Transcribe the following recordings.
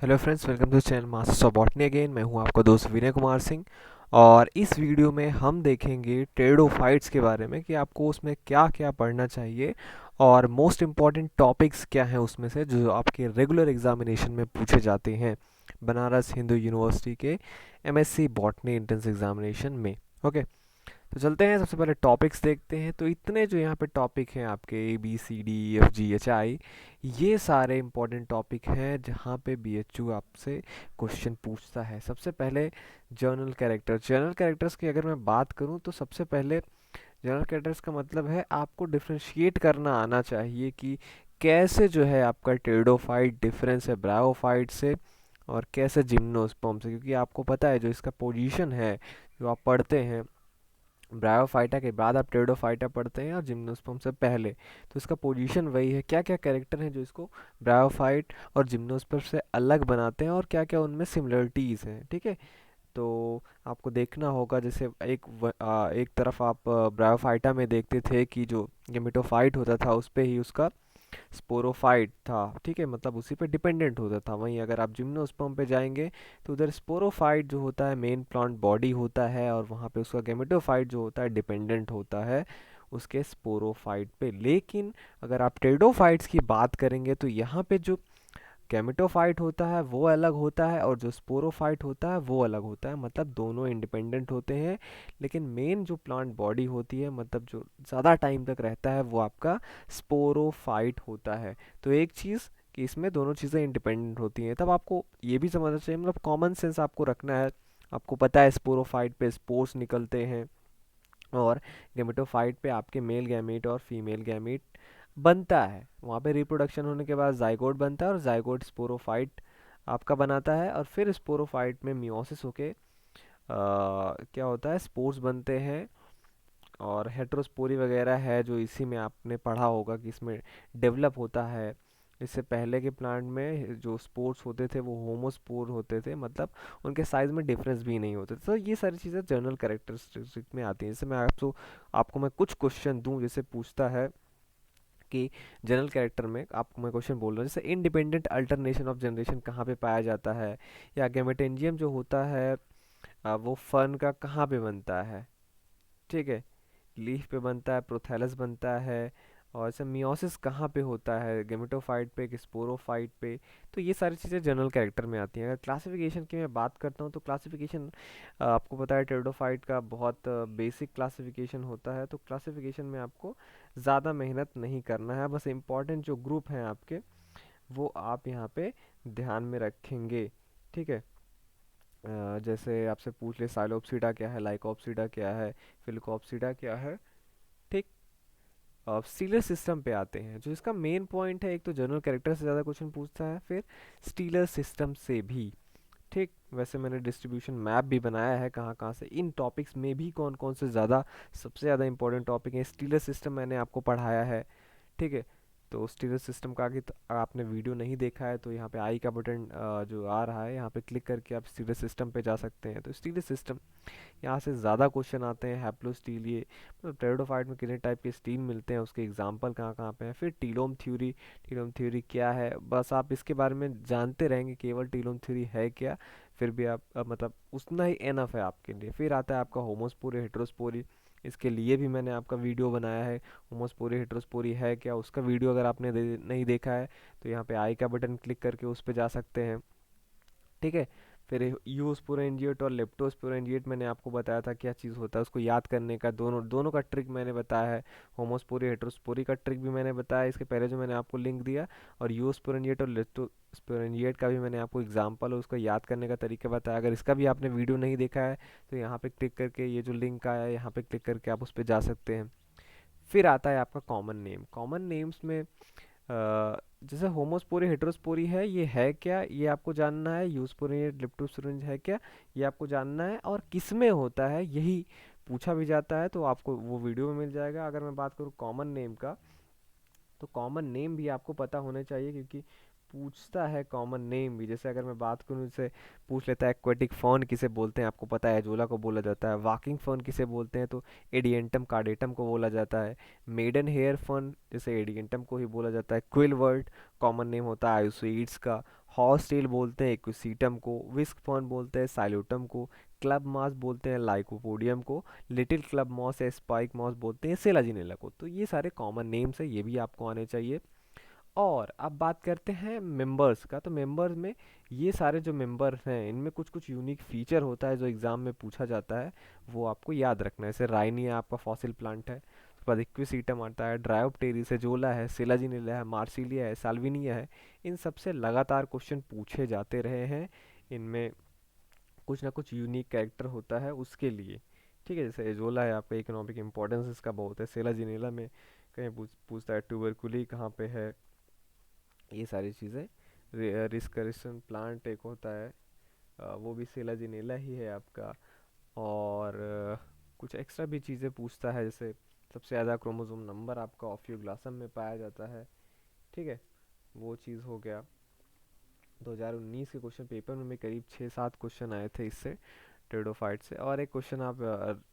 Hello friends, welcome to channel masters of botany again. मैं हूं आपका दोस्त विनय कुमार सिंह। और इस वीडियो में हम देखेंगे टेरिडोफाइट्स के बारे में कि आपको उसमें क्या क्या पढ़ना चाहिए और मोस्ट इम्पॉर्टेंट टॉपिक्स क्या हैं उसमें से जो आपके रेगुलर एग्जामिनेशन में पूछे जाते हैं बनारस हिंदू यूनिवर्सिटी के एमएससी बॉटनी एंट्रेंस एग्जामिनेशन में। ओके, तो चलते हैं, सबसे पहले टॉपिक्स देखते हैं। तो इतने जो यहाँ पे टॉपिक हैं आपके ABCDEFGHI, ये सारे इंपॉर्टेंट टॉपिक हैं जहाँ पे BHU आपसे क्वेश्चन पूछता है। सबसे पहले जर्नल कैरेक्टर्स की अगर मैं बात करूँ तो सबसे पहले जर्नल कैरेक्टर्स का मतलब है आपको डिफ्रेंशिएट करना आना चाहिए कि कैसे जो है आपका टेरिडोफाइट डिफरेंस है ब्रायोफाइट से और कैसे जिम्नोस्पर्म से, क्योंकि आपको पता है जो इसका पोजीशन है जो आप पढ़ते हैं ब्रायोफाइटा के बाद आप टेरिडोफाइटा पढ़ते हैं और जिम्नोस्पर्म से पहले, तो इसका पोजीशन वही है। क्या क्या कैरेक्टर हैं जो इसको ब्रायोफाइट और जिम्नोस्पर्म से अलग बनाते हैं और क्या क्या उनमें सिमिलरिटीज़ हैं, ठीक है। तो आपको देखना होगा, जैसे एक तरफ आप ब्रायोफाइटा में देखते थे कि जो गेमेटोफाइट होता था उस पे ही उसका स्पोरोफाइट था, ठीक है, मतलब उसी पे डिपेंडेंट होता था। वहीं अगर आप जिम्नोस्पर्म पे जाएंगे तो उधर स्पोरोफाइट जो होता है मेन प्लांट बॉडी होता है और वहाँ पे उसका गेमेटोफाइट जो होता है डिपेंडेंट होता है उसके स्पोरोफाइट पे। लेकिन अगर आप टेरिडोफाइट्स की बात करेंगे तो यहाँ पे जो गैमेटोफाइट होता है वो अलग होता है और जो स्पोरोफाइट होता है वो अलग होता है, मतलब दोनों इंडिपेंडेंट होते हैं। लेकिन मेन जो प्लांट बॉडी होती है, मतलब जो ज़्यादा टाइम तक रहता है, वो आपका स्पोरोफाइट होता है। तो एक चीज़ कि इसमें दोनों चीज़ें इंडिपेंडेंट होती हैं, तब आपको ये भी समझना चाहिए, मतलब कॉमन सेंस आपको रखना है। आपको पता है स्पोरोफाइट पे स्पोर्स निकलते हैं और गेमेटोफाइट पे आपके मेल गैमीट और फीमेल गैमीट बनता है। वहाँ पे रिप्रोडक्शन होने के बाद जाइगोट बनता है और जाइगोट स्पोरोफाइट आपका बनाता है और फिर स्पोरोफाइट में मियोसिस होके क्या होता है, स्पोर्स बनते हैं। और हेट्रोस्पोरी वगैरह है जो इसी में आपने पढ़ा होगा कि इसमें डेवलप होता है। इससे पहले के प्लांट में जो स्पोर्स होते थे वो होमोस्पोर होते थे, मतलब उनके साइज में डिफरेंस भी नहीं होते थे। तो ये सारी चीज़ें जर्नल कैरेक्टरिस्टिक में आती हैं। जैसे मैं आपको मैं कुछ क्वेश्चन दूं, जैसे पूछता है कि जनरल कैरेक्टर में आपको मैं क्वेश्चन बोल रहा हूँ, जैसे इंडिपेंडेंट अल्टरनेशन ऑफ जनरेशन कहाँ पे पाया जाता है, या गेमेटेंजियम जो होता है वो फर्न का कहाँ पे बनता है, ठीक है। लीफ पे बनता है, प्रोथैलस बनता है। और ऐसे मियोसिस कहाँ पे होता है, गेमेटोफाइट पे कि स्पोरोफाइट पे। तो ये सारी चीज़ें जनरल कैरेक्टर में आती हैं। अगर क्लासिफिकेशन की मैं बात करता हूँ तो क्लासिफिकेशन आपको पता है टेरिडोफाइट का बहुत बेसिक क्लासिफिकेशन होता है। तो क्लासिफिकेशन में आपको ज़्यादा मेहनत नहीं करना है, बस इम्पॉर्टेंट जो ग्रुप हैं आपके वो आप यहाँ पे ध्यान में रखेंगे, ठीक है। जैसे आपसे पूछ ले साइलोप्सिडा क्या है, लाइकोप्सिडा क्या है, फिलिकोप्सिडा क्या है, ठीक। अब स्टीलर सिस्टम पे आते हैं, जो इसका मेन पॉइंट है। एक तो जनरल कैरेक्टर से ज़्यादा क्वेश्चन पूछता है, फिर स्टीलर सिस्टम से भी, ठीक। वैसे मैंने डिस्ट्रीब्यूशन मैप भी बनाया है कहाँ कहाँ से इन टॉपिक्स में भी कौन कौन से ज़्यादा सबसे ज़्यादा इंपॉर्टेंट टॉपिक है। स्टीलर सिस्टम मैंने आपको पढ़ाया है, ठीक है। तो स्टीरियो सिस्टम का आगे आपने वीडियो नहीं देखा है तो यहाँ पे आई का बटन जो आ रहा है यहाँ पे क्लिक करके आप स्टीरियो सिस्टम पे जा सकते हैं। तो स्टीरियो सिस्टम यहाँ से ज़्यादा क्वेश्चन आते हैं। हैप्लो स्टील, ये मतलब टेरिडोफाइट में कितने टाइप के स्टील मिलते हैं, उसके एग्जांपल कहाँ कहाँ पे हैं। फिर टीलोम थ्योरी क्या है, बस आप इसके बारे में जानते रहेंगे केवल टीलोम थ्योरी है क्या, फिर भी आप मतलब उतना ही एनफ है आपके लिए। फिर आता है आपका होमोस्पोरी हेट्रोस्पोरी, इसके लिए भी मैंने आपका वीडियो बनाया है। होमोस्पोरी हेट्रोस्पोरी है क्या, उसका वीडियो अगर आपने नहीं देखा है तो यहाँ पे आई का बटन क्लिक करके उस पर जा सकते हैं, ठीक है। फिर यूस्पोरेंजिएट और लेप्टोस्पोरेंजिएट मैंने आपको बताया था क्या चीज़ होता है, उसको याद करने का दोनों दोनों का ट्रिक मैंने बताया है। होमोस्पोरी हेट्रोस्पोरी का ट्रिक भी मैंने बताया इसके पहले जो मैंने आपको लिंक दिया, और यूस्पोरेंजिएट और लेप्टोस्पोरेंजिएट का भी मैंने आपको एग्जांपल और उसको याद करने का तरीका बताया। अगर इसका भी आपने वीडियो नहीं देखा है तो यहाँ पे क्लिक करके, ये जो लिंक आया है यहाँ पे क्लिक करके आप उस पर जा सकते हैं। फिर आता है आपका कॉमन नेम। कॉमन नेम्स में जैसे होमोस्पोरी हेट्रोस्पोरी है, ये है क्या ये आपको जानना है। यूस्पोरी लेप्टोस्पोरेंज है क्या ये आपको जानना है, और किस में होता है यही पूछा भी जाता है, तो आपको वो वीडियो में मिल जाएगा। अगर मैं बात करूँ कॉमन नेम का, तो कॉमन नेम भी आपको पता होने चाहिए क्योंकि पूछता है कॉमन नेम भी। जैसे अगर मैं बात करूँ, जैसे पूछ लेता है एक्वेटिक फॉन किसे बोलते हैं, आपको पता है एजोला को बोला जाता है। वाकिंग फॉन किसे बोलते हैं, तो एडियंटम कार्डेटम को बोला जाता है। मेडन हेयर फॉन जैसे एडियंटम को ही बोला जाता है। क्विल वर्ड कॉमन नेम होता है आयुसोइड्स का। हॉर्स टेल बोलते हैं इक्विसीटम को, विस्क फर्न बोलते हैं साइलोटम को, क्लब मॉस बोलते हैं लाइकोपोडियम को, लिटिल क्लब मॉस या स्पाइक मॉस बोलते हैं सेलाजिनेला को। तो ये सारे कॉमन नेम्स हैं, ये भी आपको आने चाहिए। और अब बात करते हैं मेंबर्स का। तो मेंबर्स में ये सारे जो मेंबर्स हैं इनमें कुछ कुछ यूनिक फीचर होता है जो एग्ज़ाम में पूछा जाता है, वो आपको याद रखना है। जैसे राइनिया आपका फॉसिल प्लांट है, उसके बाद इक्विसीटम आता है, ड्रायोप्टेरिस है, जोला है, सेलाजिनेला है, मार्सिलिया है, साल्विनिया है। इन सबसे लगातार क्वेश्चन पूछे जाते रहे हैं। इनमें कुछ ना कुछ यूनिक कैरेक्टर होता है उसके लिए। ठीक है, जैसे एजोला है आपका इकोनॉमिक इंपॉर्टेंस इसका बहुत है। सेलाजिनेला में कहीं पूछता है ट्यूबरकुली कहाँ पे है, ये सारी चीज़ें। रिस्करिशन प्लांट एक होता है, वो भी सेलाजिनेला ही है आपका। और कुछ एक्स्ट्रा भी चीज़ें पूछता है, जैसे सबसे ज़्यादा क्रोमोसोम नंबर आपका ऑफियोग्लासम में पाया जाता है। ठीक है, वो चीज़ हो गया। 2019 के क्वेश्चन पेपर में करीब 6-7 क्वेश्चन आए थे इससे, टेरिडोफाइट से। और एक क्वेश्चन आप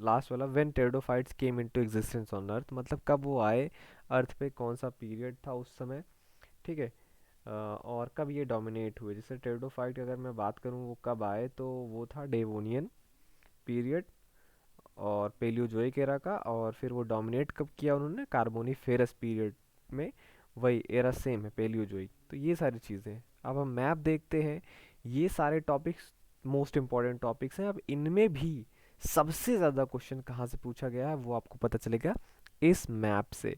लास्ट वाला, when pteridophytes came into existence on earth, मतलब कब वो आए अर्थ पे, कौन सा पीरियड था उस समय। ठीक है, और कब ये डोमिनेट हुए। जैसे टेरिडोफाइट की अगर मैं बात करूँ वो कब आए, तो वो था डेवोनियन पीरियड और पेलियोजोइक एरा का। और फिर वो डोमिनेट कब किया उन्होंने, कार्बोनीफेरस पीरियड में। वही एरा सेम है, पेलियोजोइक। तो ये सारी चीज़ें हैं। अब हम मैप देखते हैं। ये सारे टॉपिक्स मोस्ट इम्पॉर्टेंट टॉपिक्स हैं। अब इनमें भी सबसे ज़्यादा क्वेश्चन कहाँ से पूछा गया है वो आपको पता चलेगा इस मैप से।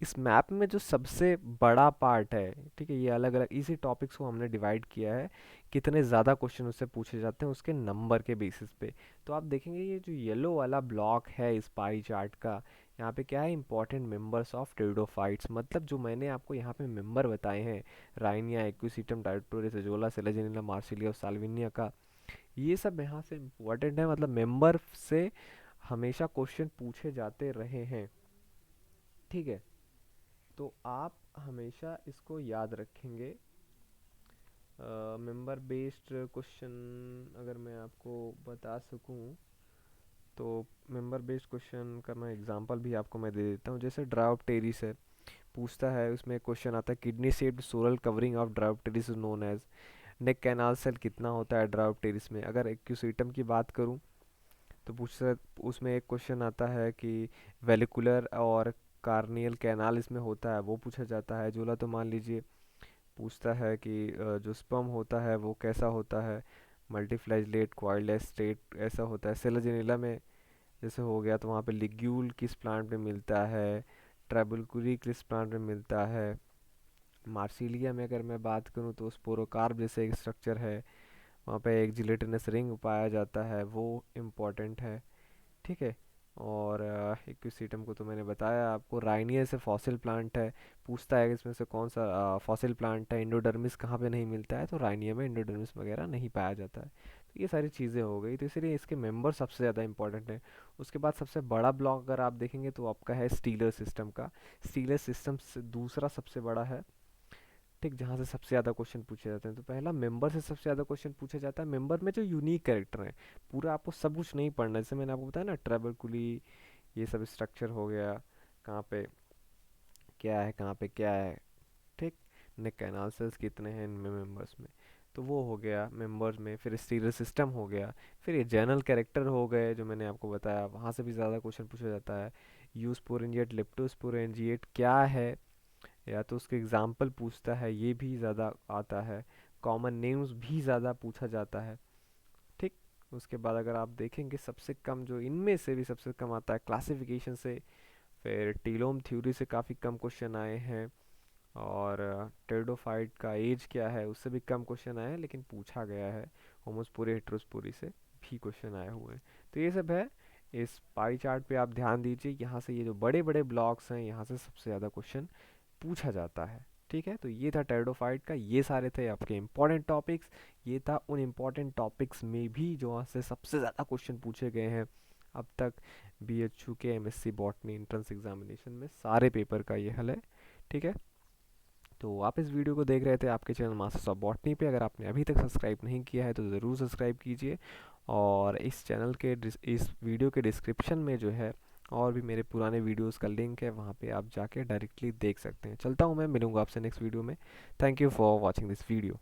इस मैप में जो सबसे बड़ा पार्ट है, ठीक है, ये अलग अलग इसी टॉपिक्स को हमने डिवाइड किया है, कितने ज़्यादा क्वेश्चन उससे पूछे जाते हैं उसके नंबर के बेसिस पे। तो आप देखेंगे ये जो येलो वाला ब्लॉक है इस पाई चार्ट का, यहाँ पे क्या है, इंपॉर्टेंट मेंबर्स ऑफ टेरिडोफाइट्स, मतलब जो मैंने आपको यहाँ पे मेंबर बताए हैं, Rhynia, Equisetum, Dryopteris, Azolla, Selaginella, Marsilea और साल्विनिया का, ये सब यहाँ से इम्पोर्टेंट है। मतलब मेंबर से हमेशा क्वेश्चन पूछे जाते रहे हैं। ठीक है, तो आप हमेशा इसको याद रखेंगे। मेंबर बेस्ड क्वेश्चन अगर मैं आपको बता सकूं, तो मेंबर बेस्ड क्वेश्चन का मैं एग्जांपल भी आपको मैं दे देता हूँ। जैसे ड्रायोप्टेरिस है, पूछता है उसमें क्वेश्चन आता है, kidney shaped soral covering of dryopteris is known as. Neck canal cell कितना होता है ड्रायोप्टेरिस में। अगर एक्यूसीटम की बात करूँ तो उसमें एक क्वेश्चन आता है कि वेलिकुलर और कार्नियल कैनाल इसमें होता है, वो पूछा जाता है। जोला तो मान लीजिए पूछता है कि जो स्पर्म होता है वो कैसा होता है, मल्टीफ्लैजलेट, क्वाइललेस स्टेट ऐसा होता है। सेलाजिनेला में जैसे हो गया तो वहाँ पे लिग्यूल किस प्लांट में मिलता है, ट्रेबुलकुरी किस प्लांट में मिलता है। मार्सिलिया में अगर मैं बात करूँ तो स्पोरोकार्प जैसे एक स्ट्रक्चर है, वहाँ पे एक जिलेटिनस रिंग पाया जाता है, वो इम्पोर्टेंट है। ठीक है, और इक्विसीटम को तो मैंने बताया आपको। राइनिया से फॉसिल प्लांट है, पूछता है कि इसमें से कौन सा फॉसिल प्लांट है। इंडोडर्मिस कहाँ पे नहीं मिलता है, तो राइनिया में इंडोडर्मिस वगैरह नहीं पाया जाता है। तो ये सारी चीज़ें हो गई, तो इसलिए इसके मेंबर सबसे ज़्यादा इंपॉर्टेंट है। उसके बाद सबसे बड़ा ब्लॉक अगर आप देखेंगे तो आपका है स्टीलर सिस्टम का। स्टीलर सिस्टम से दूसरा सबसे बड़ा है, ठीक, जहाँ से सबसे ज़्यादा क्वेश्चन पूछे जाते हैं। तो पहला मेंबर से सबसे ज़्यादा क्वेश्चन पूछा जाता है। मेंबर में जो यूनिक कैरेक्टर हैं, पूरा आपको सब कुछ नहीं पढ़ना। जैसे मैंने आपको बताया ना, ट्रेबरकुली, ये सब स्ट्रक्चर हो गया, कहाँ पे क्या है, कहाँ पे क्या है। ठीक, नेक कैनाल सेल्स कितने हैं इनमें मेंबर्स में, तो वो हो गया मेंबर्स में। फिर स्टीरियो सिस्टम हो गया। फिर ये जनरल कैरेक्टर हो गए जो मैंने आपको बताया, वहाँ से भी ज़्यादा क्वेश्चन पूछा जाता है। यूस्पोरेंजिएट, लेप्टोस्पोरेंजिएट क्या है, या तो उसके एग्जाम्पल पूछता है, ये भी ज़्यादा आता है। कॉमन नेम्स भी ज़्यादा पूछा जाता है। ठीक, उसके बाद अगर आप देखेंगे सबसे कम, जो इनमें से भी सबसे कम आता है क्लासिफिकेशन से, फिर टीलोम थ्योरी से काफ़ी कम क्वेश्चन आए हैं। और टेरिडोफाइट का एज क्या है, उससे भी कम क्वेश्चन आए हैं, लेकिन पूछा गया है। होमोस्पोरी, हेट्रोस्पोरी से भी क्वेश्चन आए हुए हैं। तो ये सब है। इस पाई चार्ट पे आप ध्यान दीजिए, यहाँ से ये जो बड़े बड़े ब्लॉक्स हैं, यहाँ से सबसे ज़्यादा क्वेश्चन पूछा जाता है। ठीक है, तो ये था टेरिडोफाइट का, ये सारे थे आपके इम्पोर्टेंट टॉपिक्स। ये था उन इम्पोर्टेंट टॉपिक्स में भी जो वहाँ से सबसे ज़्यादा क्वेश्चन पूछे गए हैं अब तक। बीएचयू के एमएससी बॉटनी एंट्रेंस एग्जामिनेशन में सारे पेपर का ये हल है। ठीक है, तो आप इस वीडियो को देख रहे थे आपके चैनल मास्टर्स ऑफ बॉटनी पे। अगर आपने अभी तक सब्सक्राइब नहीं किया है तो ज़रूर सब्सक्राइब कीजिए। और इस चैनल के इस वीडियो के डिस्क्रिप्शन में जो है और भी मेरे पुराने वीडियोस का लिंक है, वहाँ पे आप जाके डायरेक्टली देख सकते हैं। चलता हूँ मैं, मिलूँगा आपसे नेक्स्ट वीडियो में। Thank you for watching this video.